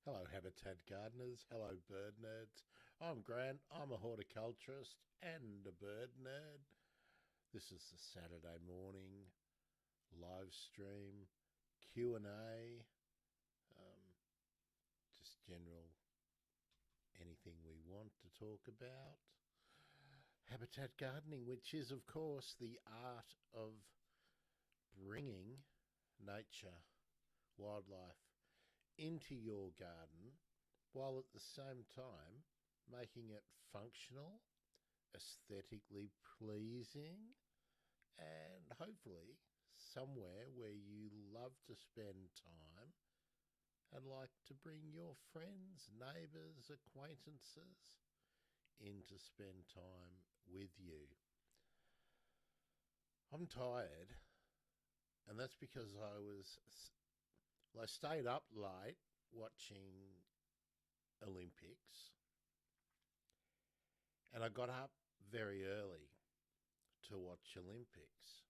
Hello, habitat gardeners. Hello, bird nerds. I'm Grant. I'm a horticulturist and a bird nerd. This is the Saturday morning live stream Q&A. Um, just general anything we want to talk about. Habitat gardening, which is, of course, the art of bringing nature, wildlife into your garden while at the same time making it functional, aesthetically pleasing, and hopefully somewhere where you love to spend time and like to bring your friends, neighbours, acquaintances in to spend time with you. I'm tired, and that's because I stayed up late watching Olympics, and I got up very early to watch Olympics.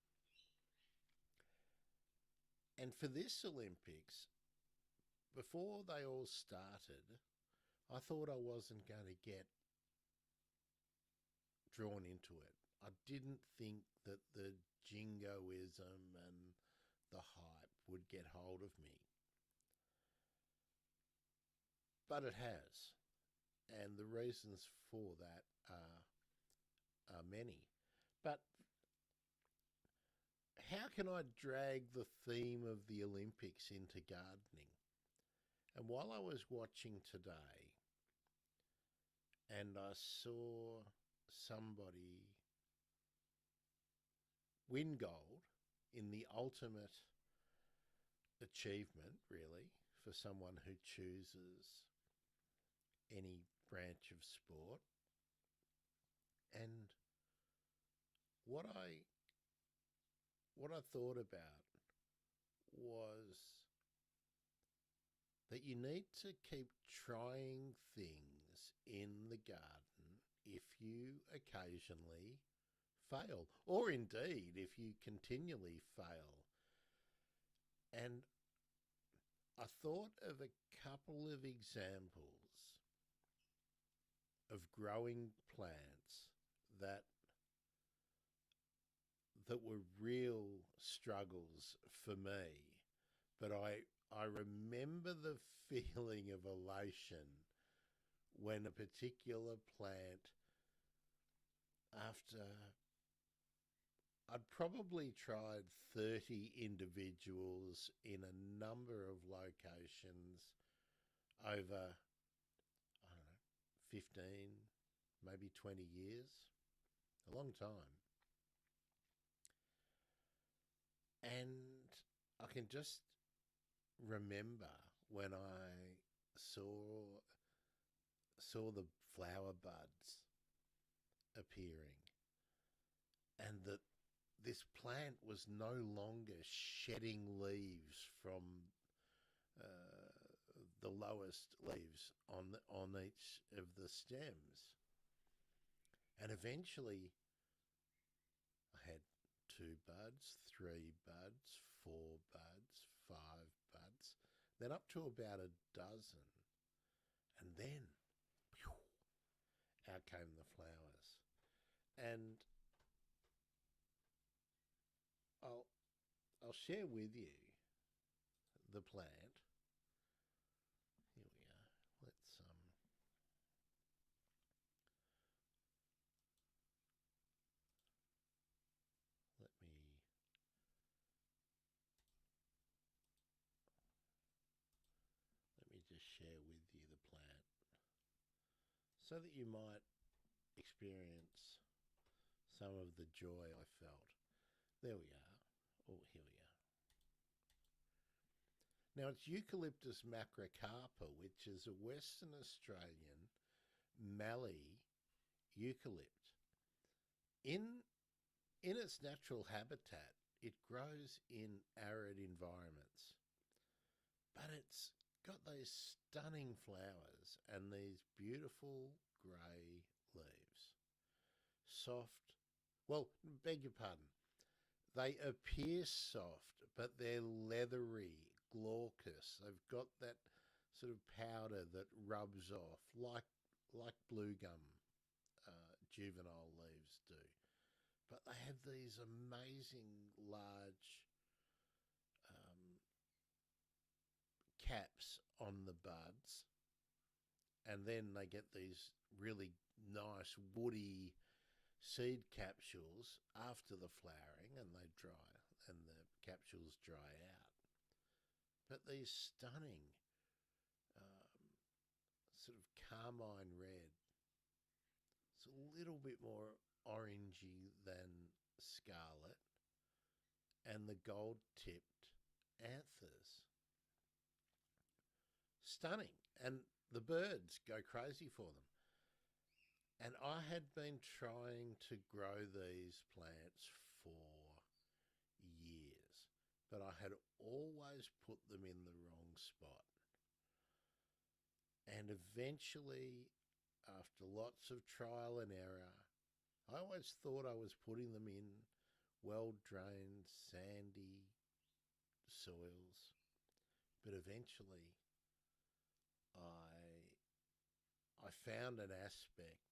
And for this Olympics, before they all started, I thought I wasn't going to get drawn into it. I didn't think that the jingoism and the hype would get hold of me. But it has. And the reasons for that are many. But how can I drag the theme of the Olympics into gardening? And while I was watching today, and I saw somebody win gold in the ultimate achievement, really, for someone who chooses any branch of sport. And what I thought about was that you need to keep trying things in the garden if you occasionally fail, or indeed if you continually fail. And I thought of a couple of examples of growing plants that were real struggles for me, but I remember the feeling of elation when a particular plant, after I'd probably tried 30 individuals in a number of locations over, I don't know, 15, maybe 20 years, a long time. And I can just remember when I saw the flower buds appearing, and that this plant was no longer shedding leaves from the lowest leaves on each of the stems. And eventually I had 2 buds, 3 buds, 4 buds, 5 buds, then up to about a dozen. And then, phew, out came the flowers. And I'll share with you the plant. Here we are. Let me just share with you the plant so that you might experience some of the joy I felt. There we are. Oh, here we are. Now it's Eucalyptus macrocarpa, which is a Western Australian mallee eucalypt. In its natural habitat, it grows in arid environments, but it's got those stunning flowers and these beautiful grey leaves. Soft, well, beg your pardon, they appear soft, but they're leathery, glaucous. They've got that sort of powder that rubs off like blue gum juvenile leaves do. But they have these amazing large um, caps on the buds, and then they get these really nice woody seed capsules after the flowering, and they dry, and the capsules dry out. But these stunning sort of carmine red, it's a little bit more orangey than scarlet, and the gold tipped anthers. Stunning. And the birds go crazy for them. And I had been trying to grow these plants for years, but I had always put them in the wrong spot. And eventually, after lots of trial and error, I always thought I was putting them in well-drained, sandy soils. But eventually, I found an aspect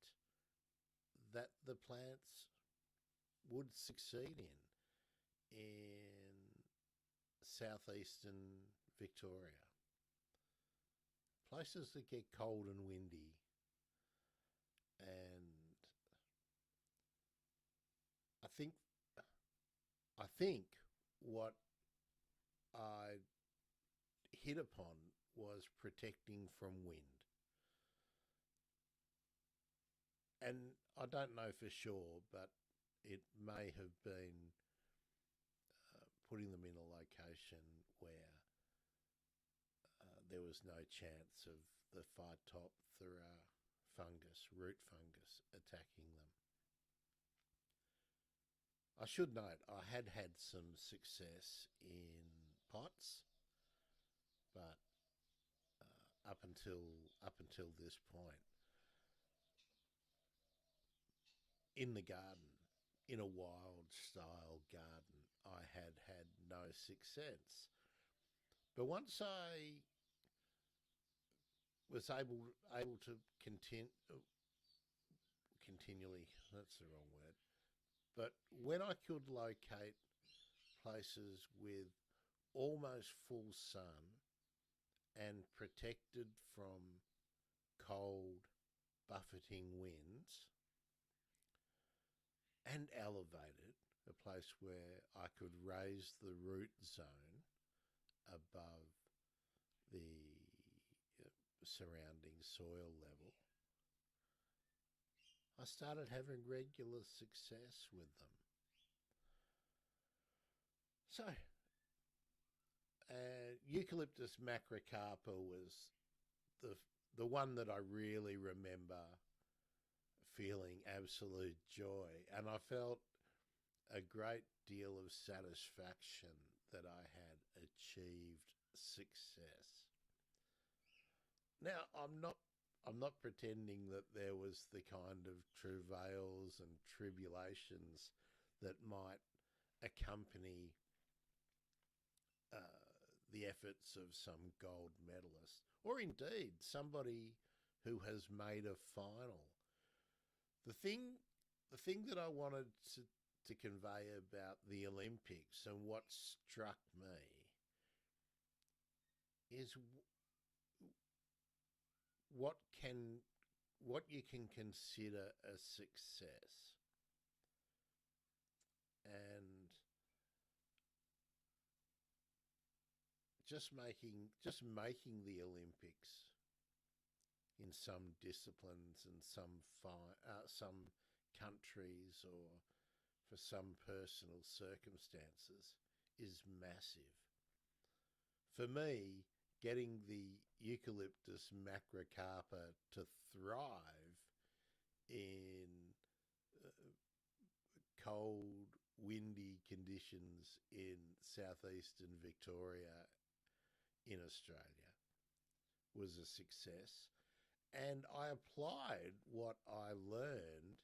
that the plants would succeed in southeastern Victoria. Places that get cold and windy, and I think what I hit upon was protecting from wind. And I don't know for sure, but it may have been putting them in a location where there was no chance of the Phytophthora fungus, root fungus, attacking them. I should note I had had some success in pots, but up until this point, in the garden, in a wild style garden, I had had no success. But once I was able to continually, that's the wrong word, but when I could locate places with almost full sun and protected from cold, buffeting winds, and elevated, a place where I could raise the root zone above the surrounding soil level, I started having regular success with them. So, Eucalyptus macrocarpa was the one that I really remember feeling absolute joy, and I felt a great deal of satisfaction that I had achieved success. Now, I'm not pretending that there was the kind of travails and tribulations that might accompany the efforts of some gold medalist, or indeed somebody who has made a final. The thing that I wanted to convey about the Olympics and what struck me is what you can consider a success, and just making the Olympics in some disciplines and some countries, or for some personal circumstances, is massive. For me, getting the Eucalyptus macrocarpa to thrive in cold, windy conditions in southeastern Victoria in Australia was a success. And I applied what I learned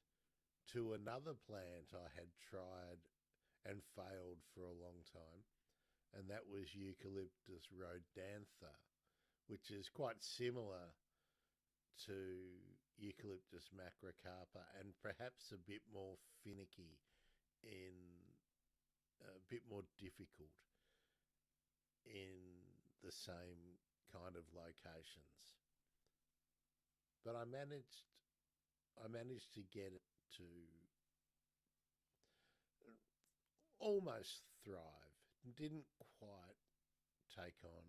to another plant I had tried and failed for a long time, and that was Eucalyptus rhodantha, which is quite similar to Eucalyptus macrocarpa and perhaps a bit more finicky in a bit more difficult in the same kind of locations. But I managed to get it to almost thrive. Didn't quite take on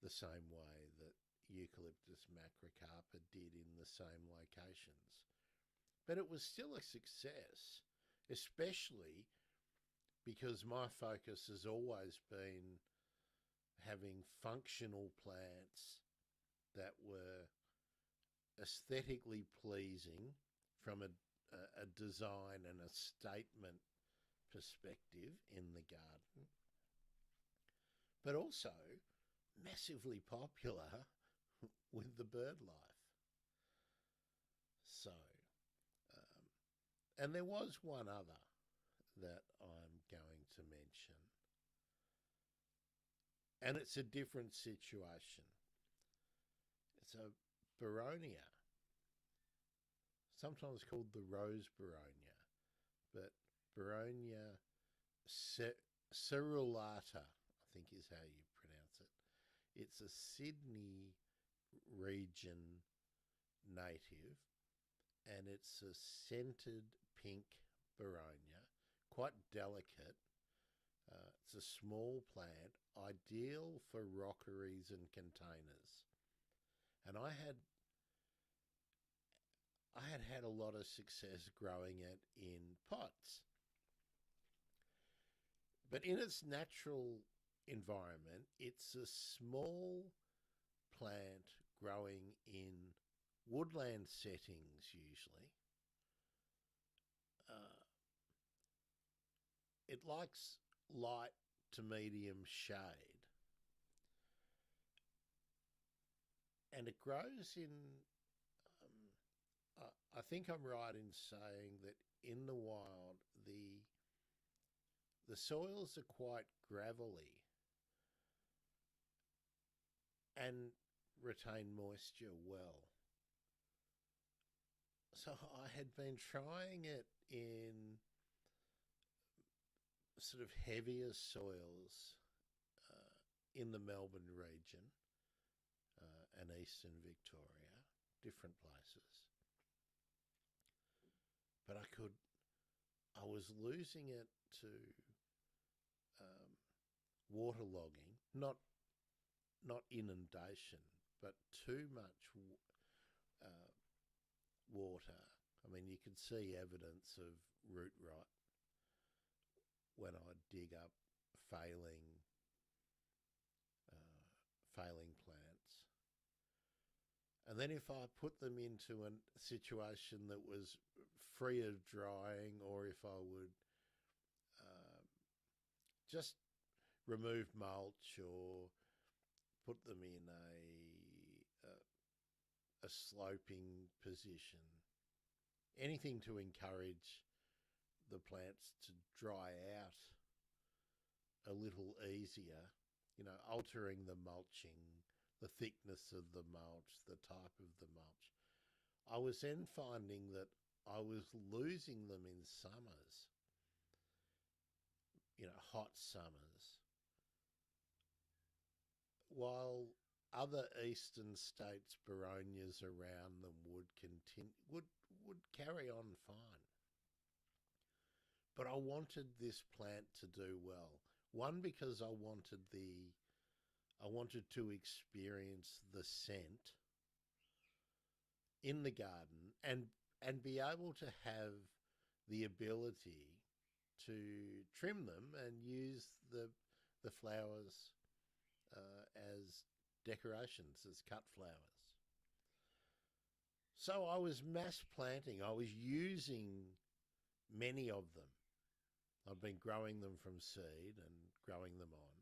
the same way that Eucalyptus macrocarpa did in the same locations. But it was still a success, especially because my focus has always been having functional plants that were aesthetically pleasing from a design and a statement perspective in the garden, but also massively popular with the bird life. So, and there was one other that I'm going to mention, and it's a different situation. It's a Boronia, sometimes called the rose Boronia, but Boronia cerulata, I think is how you pronounce it. It's a Sydney region native, and it's a scented pink Boronia, quite delicate. It's a small plant, ideal for rockeries and containers. And I had a lot of success growing it in pots. But in its natural environment, it's a small plant growing in woodland settings usually. It likes light to medium shade. And it grows in, I think I'm right in saying that in the wild, the soils are quite gravelly and retain moisture well. So I had been trying it in sort of heavier soils in the Melbourne region and eastern Victoria, different places. But I was losing it to waterlogging, not inundation, but too much water. I mean, you can see evidence of root rot when I dig up failing plants. And then if I put them into a situation that was free of drying, or if I would just remove mulch or put them in a sloping position, anything to encourage the plants to dry out a little easier, altering the mulching, the thickness of the mulch, the type of the mulch. I was then finding that I was losing them in summers, hot summers, while other eastern states' Boronias around them would carry on fine. But I wanted this plant to do well. One, because I wanted to experience the scent in the garden and be able to have the ability to trim them and use the flowers as decorations, as cut flowers. So I was mass planting. I was using many of them. I've been growing them from seed and growing them on.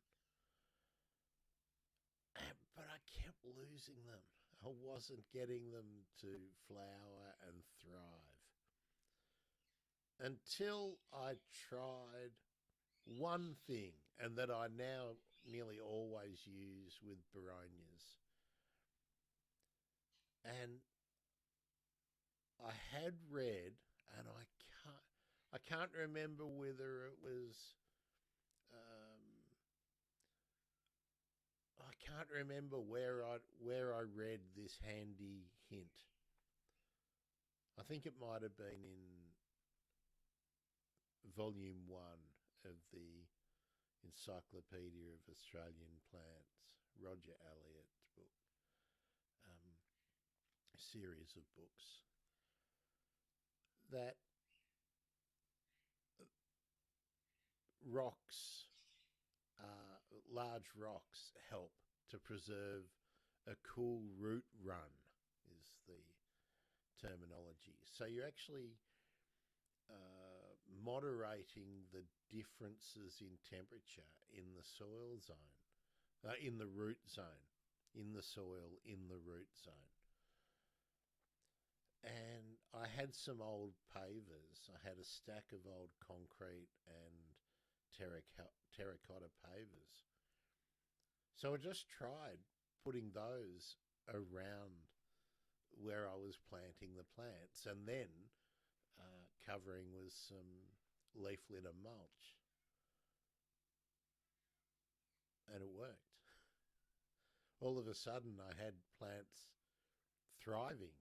But I kept losing them. I wasn't getting them to flower and thrive. Until I tried one thing, and that I now nearly always use with begonias. And I had read, and I can't remember whether it was, um, I can't remember where I read this handy hint. I think it might have been in volume 1 of the Encyclopedia of Australian Plants, Roger Elliott's book, um, series of books, that rocks, large rocks, help to preserve a cool root run, is the terminology. So you're actually moderating the differences in temperature in the soil zone, in the root zone, in the soil, in the root zone. And I had some old pavers. I had a stack of old concrete and terracotta pavers. So I just tried putting those around where I was planting the plants, and then covering with some leaf litter mulch. And it worked. All of a sudden, I had plants thriving,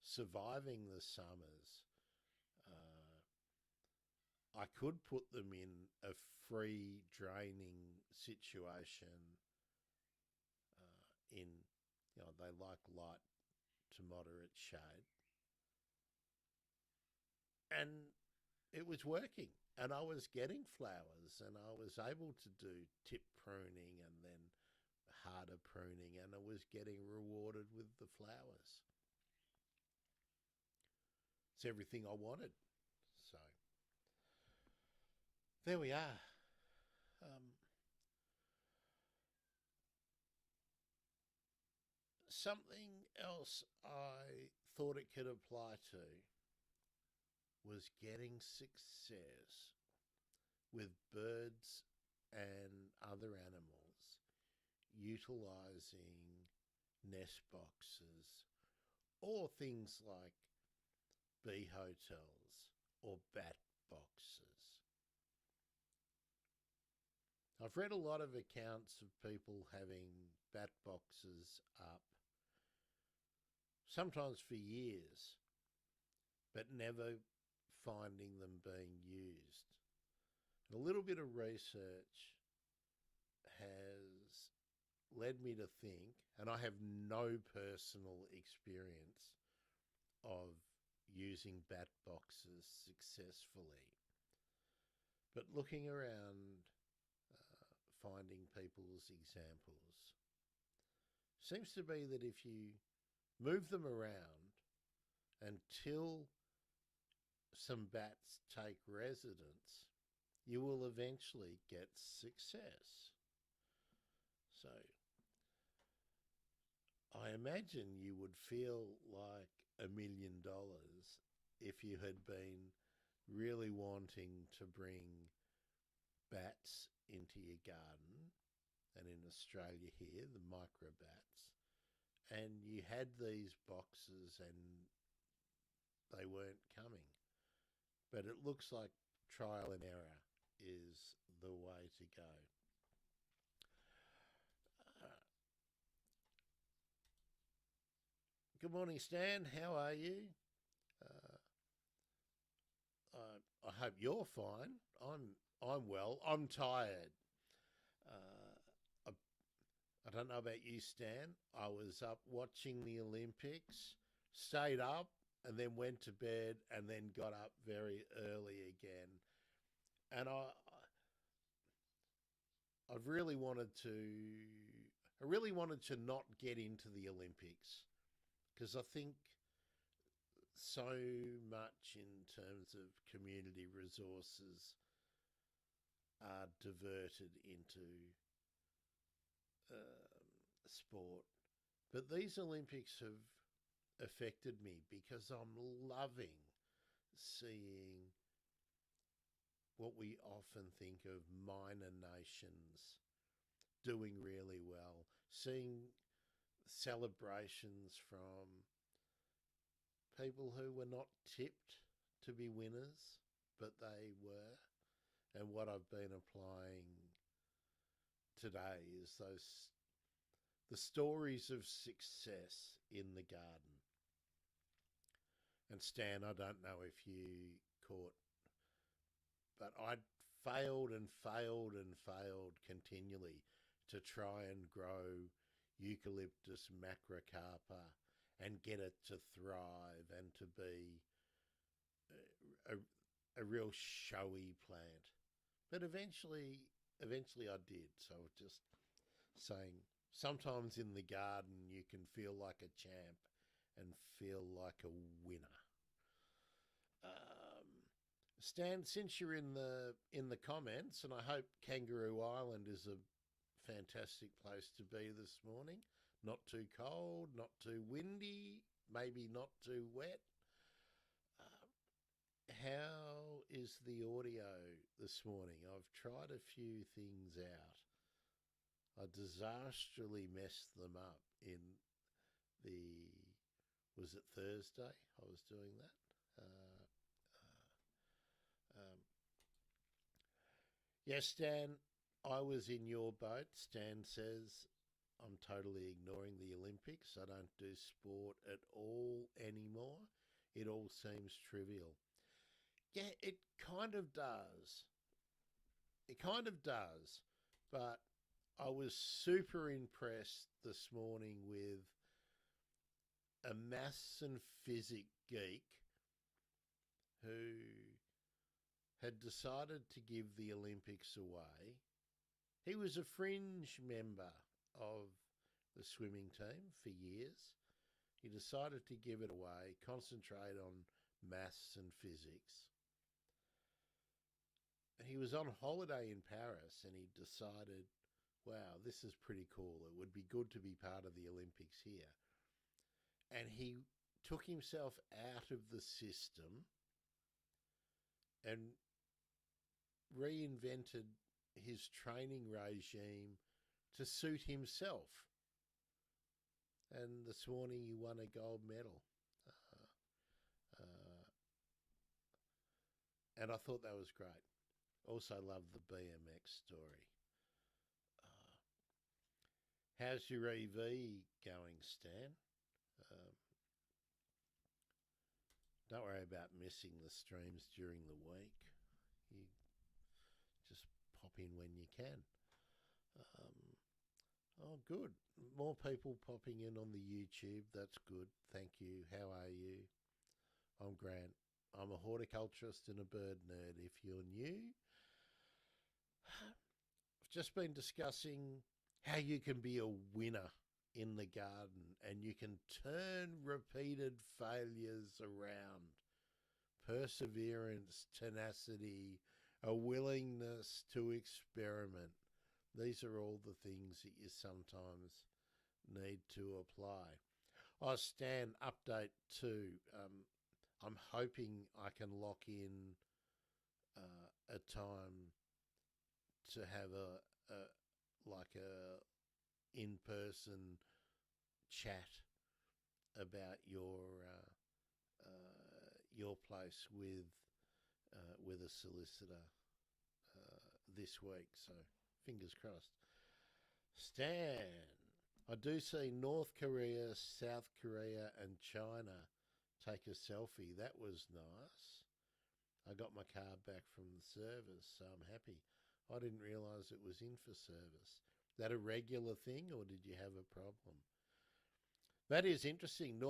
surviving the summers. I could put them in a free draining situation. They like light to moderate shade. And it was working, and I was getting flowers, and I was able to do tip pruning and then harder pruning, and I was getting rewarded with the flowers. It's everything I wanted. So there we are. Something else I thought it could apply to was getting success with birds and other animals utilizing nest boxes or things like bee hotels or bat boxes. I've read a lot of accounts of people having bat boxes up, sometimes for years, but never finding them being used. A little bit of research has led me to think, and I have no personal experience of using bat boxes successfully, but looking around, finding people's examples, seems to be that if you move them around until some bats take residence, you will eventually get success. So I imagine you would feel like $1,000,000 if you had been really wanting to bring bats into your garden, and in Australia here, the microbats, and you had these boxes and they weren't coming. But it looks like trial and error is the way to go. Good morning, Stan. How are you? I hope you're fine. I'm well. I'm tired. I don't know about you, Stan. I was up watching the Olympics, stayed up, and then went to bed, and then got up very early again. And I really wanted to not get into the Olympics, because I think so much in terms of community resources are diverted into sport. But these Olympics have affected me because I'm loving seeing what we often think of minor nations doing really well, seeing celebrations from people who were not tipped to be winners, but they were. And what I've been applying today is the stories of success in the garden. And Stan, I don't know if you caught, but I'd failed and failed and failed continually to try and grow Eucalyptus macrocarpa and get it to thrive and to be a real showy plant. But eventually I did. So just saying, sometimes in the garden you can feel like a champ and feel like a winner. Stan, since you're in the comments, and I hope Kangaroo Island is a fantastic place to be this morning. Not too cold, not too windy, maybe not too wet. How is the audio this morning? I've tried a few things out. I disastrously messed them up in was it Thursday I was doing that? Yes, Stan, I was in your boat. Stan says, I'm totally ignoring the Olympics. I don't do sport at all anymore. It all seems trivial. Yeah, it kind of does. It kind of does. But I was super impressed this morning with a maths and physics geek who had decided to give the Olympics away. He was a fringe member of the swimming team for years. He decided to give it away, concentrate on maths and physics. And he was on holiday in Paris and he decided, wow, this is pretty cool. It would be good to be part of the Olympics here. And he took himself out of the system and reinvented his training regime to suit himself. And this morning he won a gold medal. And I thought that was great. Also love the BMX story. How's your EV going, Stan? Don't worry about missing the streams during the week. You just pop in when you can. Oh, good. More people popping in on the YouTube. That's good. Thank you. How are you? I'm Grant. I'm a horticulturist and a bird nerd. If you're new, I've just been discussing how you can be a winner in the garden and you can turn repeated failures around. Perseverance, tenacity, a willingness to experiment. These are all the things that you sometimes need to apply. Oh, Stan, update 2. I'm hoping I can lock in a time to have a in-person chat about your place with a solicitor this week. So fingers crossed. Stan, I do see North Korea, South Korea and China take a selfie. That was nice. I got my car back from the service, so I'm happy. I didn't realise it was in for service. That a regular thing, or did you have a problem? That is interesting.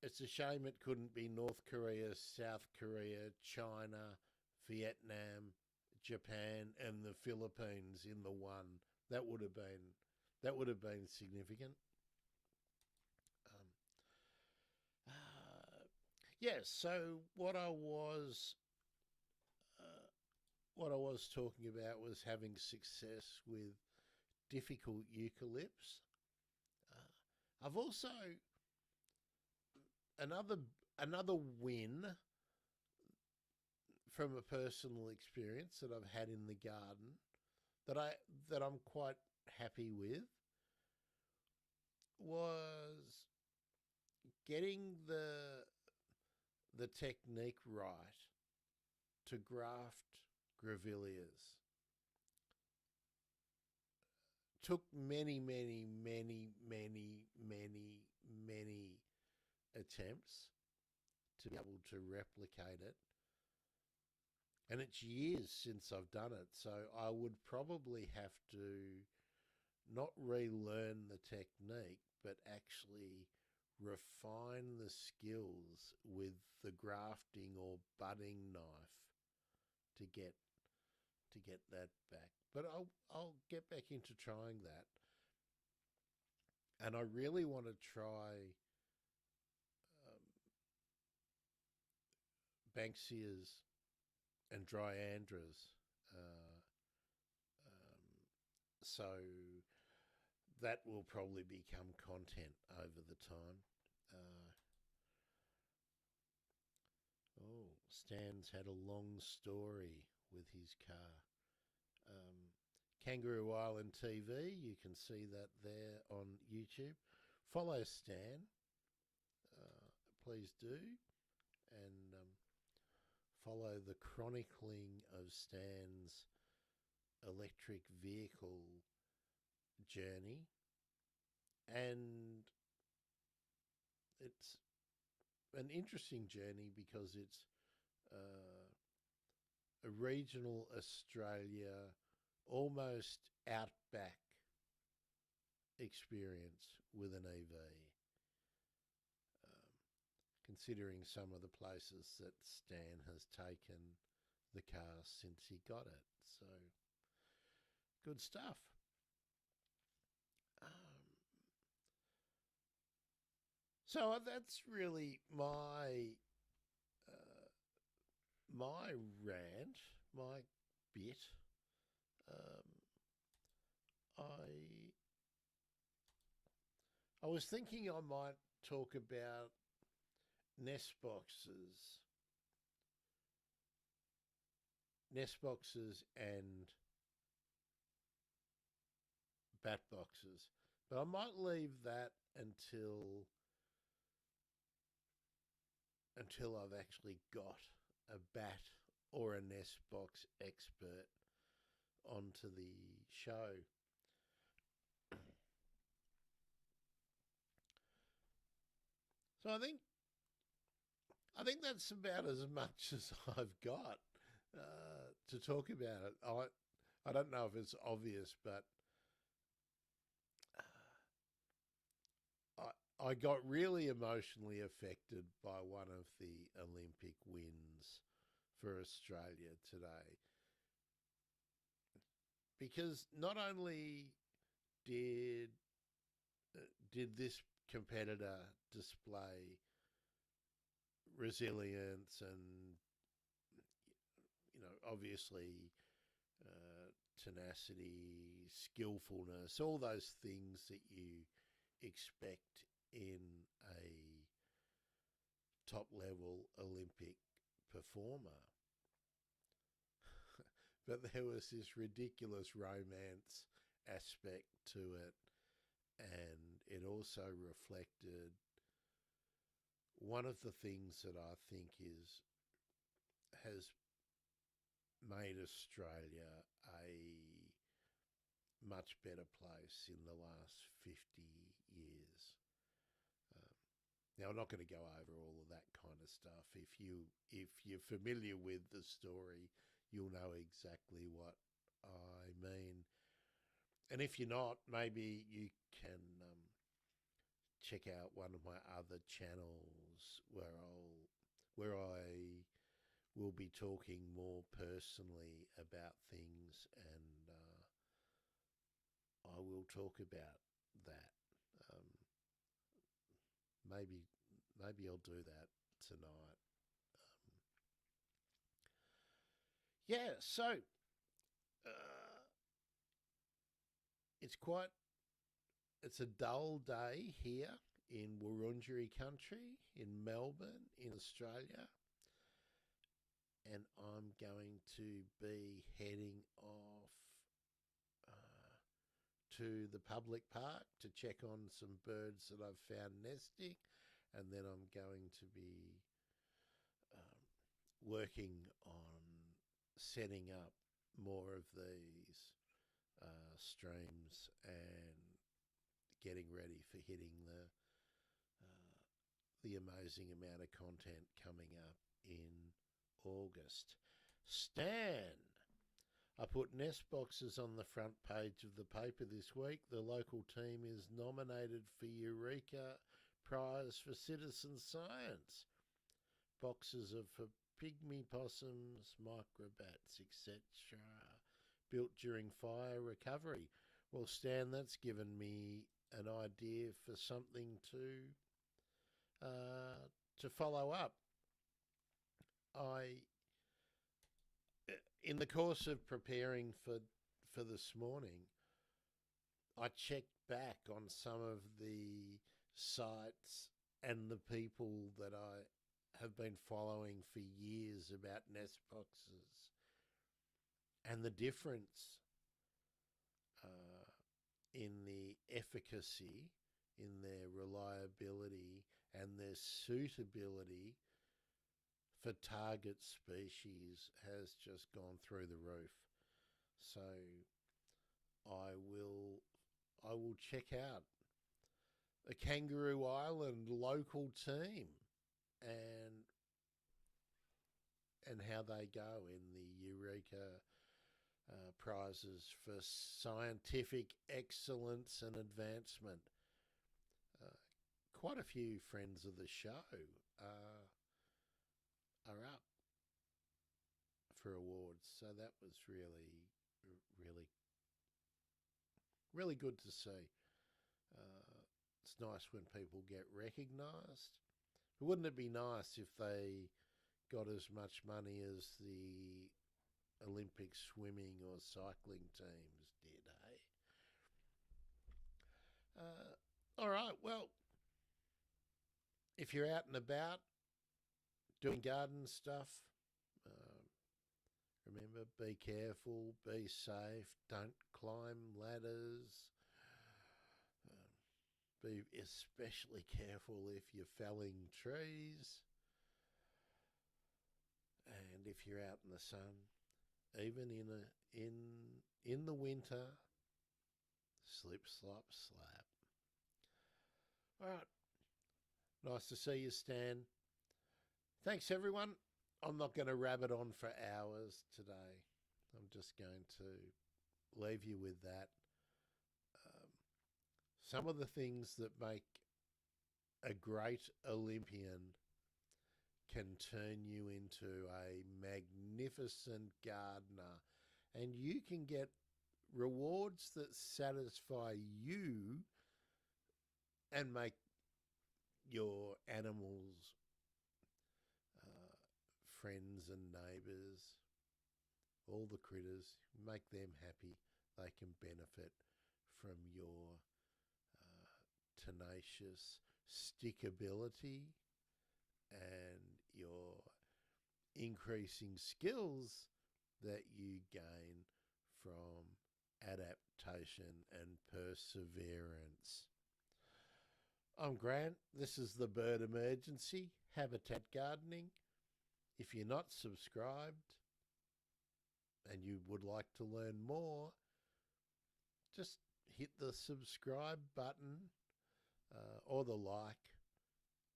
It's a shame it couldn't be North Korea, South Korea, China, Vietnam, Japan, and the Philippines in the one. That would have been significant. Yes. So what I was talking about was having success with difficult eucalypts. I've also another win from a personal experience that I've had in the garden that I'm quite happy with was getting the technique right to graft grevilleas. Took many, many, many, many, many, many attempts to be able to replicate it. And it's years since I've done it, so I would probably have to not relearn the technique, but actually refine the skills with the grafting or budding knife to get that back. But I'll get back into trying that. And I really want to try Banksias and Dryandras. So that will probably become content over the time. Uh, Stan's had a long story with his car. Kangaroo Island TV, you can see that there on YouTube. Follow Stan, please do, and follow the chronicling of Stan's electric vehicle journey. And it's an interesting journey because it's a regional Australia, almost outback experience with an EV. Considering some of the places that Stan has taken the car since he got it. So, good stuff. So that's really my rant, my bit. I was thinking I might talk about nest boxes and bat boxes, but I might leave that until I've actually got a bat or a nest box expert onto the show. So I think that's about as much as I've got to talk about it. I don't know if it's obvious, but I got really emotionally affected by one of the Olympic wins for Australia today, because not only did this competitor display resilience and, obviously tenacity, skillfulness, all those things that you expect in a top level Olympic performer. But there was this ridiculous romance aspect to it, and it also reflected one of the things that I think has made Australia a much better place in the last 50 years. Now, I'm not going to go over all of that kind of stuff. If you're familiar with the story, you'll know exactly what I mean. And if you're not, maybe you can check out one of my other channels where I will be talking more personally about things, and I will talk about that. Maybe I'll do that tonight. So it's a dull day here in Wurundjeri country, in Melbourne, in Australia, and I'm going to be heading off to the public park to check on some birds that I've found nesting, and then I'm going to be working on setting up more of these streams and getting ready for hitting the amazing amount of content coming up in August. Stan, I put nest boxes on the front page of the paper this week. The local team is nominated for Eureka Prize for Citizen Science. Boxes are for pygmy possums, microbats, etc., built during fire recovery. Well, Stan, that's given me an idea for something to follow up. In the course of preparing for this morning, I checked back on some of the sites and the people that I have been following for years about nest boxes, and the difference in the efficacy, in their reliability, and their suitability for target species has just gone through the roof. So I will check out a Kangaroo Island local team and how they go in the Eureka prizes for scientific excellence and advancement. Quite a few friends of the show are up for awards, so that was really good to see. It's nice when people get recognised. Wouldn't it be nice if they got as much money as the Olympic swimming or cycling teams did, eh? All right, well, if you're out and about doing garden stuff, remember, be careful, be safe, don't climb ladders. Be especially careful if you're felling trees. And if you're out in the sun, even in the winter, slip, slop, slap. All right. Nice to see you, Stan. Thanks, everyone. I'm not going to rabbit on for hours today. I'm just going to leave you with that. Some of the things that make a great Olympian can turn you into a magnificent gardener, and you can get rewards that satisfy you and make your animals, friends and neighbours, all the critters, make them happy. They can benefit from your tenacious stickability and your increasing skills that you gain from adaptation and perseverance. I'm Grant. This is the Bird Emergency, Habitat Gardening. If you're not subscribed and you would like to learn more, just hit the subscribe button or the like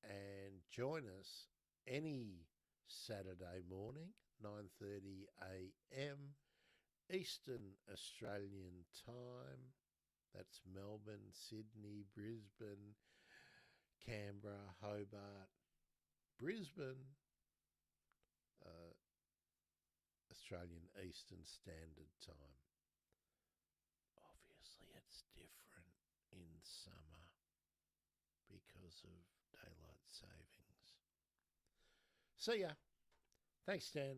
and join us any Saturday morning, 9:30 a.m. Eastern Australian time. That's Melbourne, Sydney, Brisbane, Canberra, Hobart, Brisbane, Australian Eastern Standard Time. Obviously, it's different in summer because of daylight savings. See ya. Thanks, Stan.